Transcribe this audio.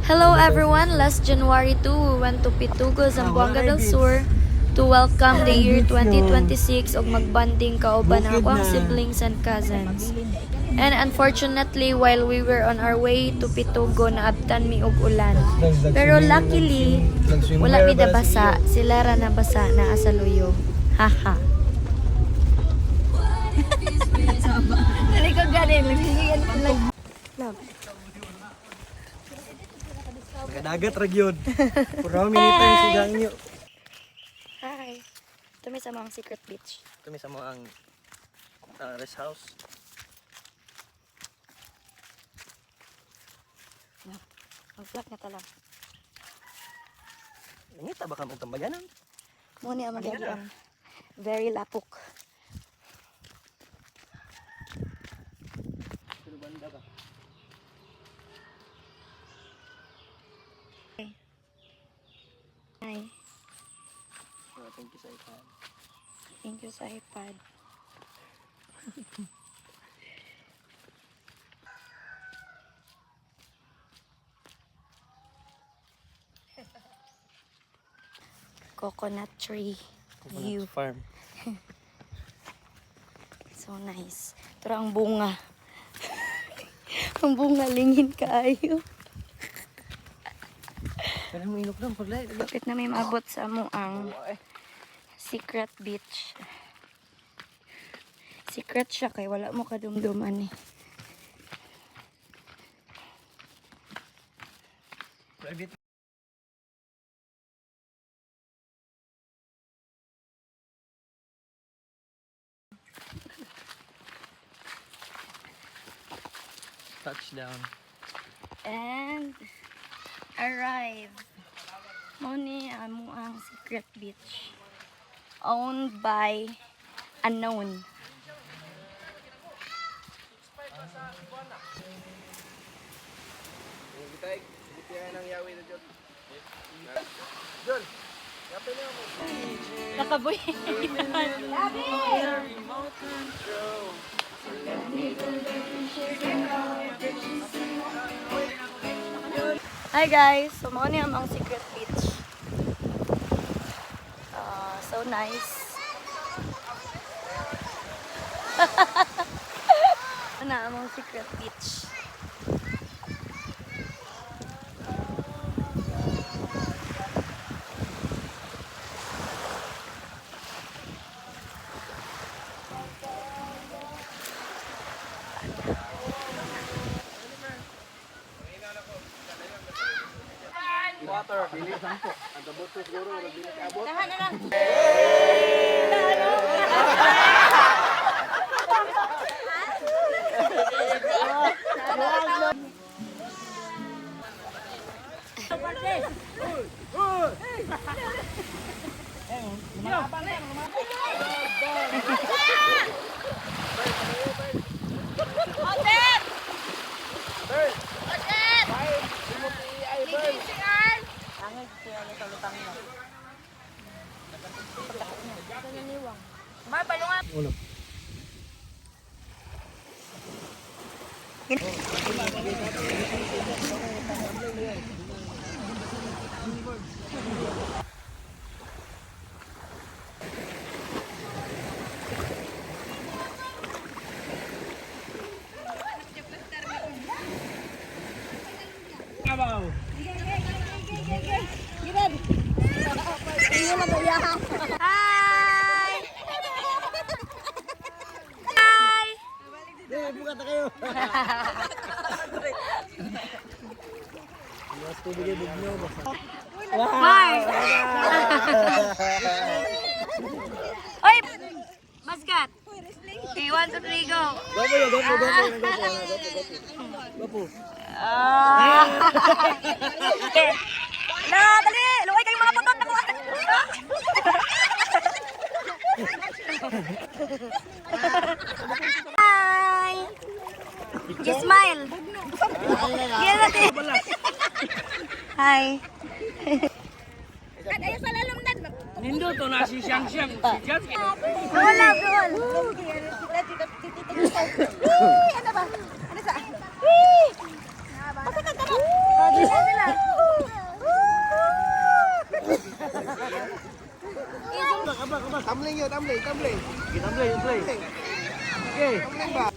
Hello everyone! Last January 2, we went to Pitugo, Zamboanga del Sur to welcome the year 2026 ug magbanding kauban ang akong siblings and cousins. And unfortunately, while we were on our way to Pitugo, naabtan mi og ulan. Pero luckily, wala mi nabasa. Sila ra nabasa na sa luyog. Haha. Dali ko galing, naghihingan ko lang. Nagadagat ragyod. Pura minita yung sigang nyo. Hi! Ito may sa mga secret beach. Ito may sa mga ang rest house. Mag-vlog na tala. Nangita ba ka mong tambayanan? Muna ang magiging very lapok. Hi. Thank you sa iPad. Thank you sa iPad. Coconut tree view. Farm. So nice. Ito ang bunga. Ang bunga lingin kaayo. Kaya mo inok lang paglay. Bakit na may maabot sa mo ang secret beach. Secret siya kay wala mo kadumduman eh. Private. Touchdown. And arrive. Muni amo ang secret beach. Owned by unknown. Nakaboy. Hi guys, so mo ni ang secret beach. So nice. Ano ang secret beach? Water. Bili sampo. Ang dabot ko siguro. Bili ka abot. Tahan na lang. Ulo. Kabaw. Hi! Hi! Buka na kayo. Mas tubigay bugno ba? Hi! Oy! Maskat! Okay, 1, 2, 3, go! Gopo. Okay. Na, dali! Luway kayong mga putot na ko! Hi! Just smile! Yan natin! Hi! At ayos sa lalumdan. Nindo to na si Siyang Siyang. Si Jan. Wala, bro! Ano ba? Ano sa? Bakit nagtanong? Sila sila! Tumbling yun, tumbling. Kita play, play. Okay. Tumbling ba?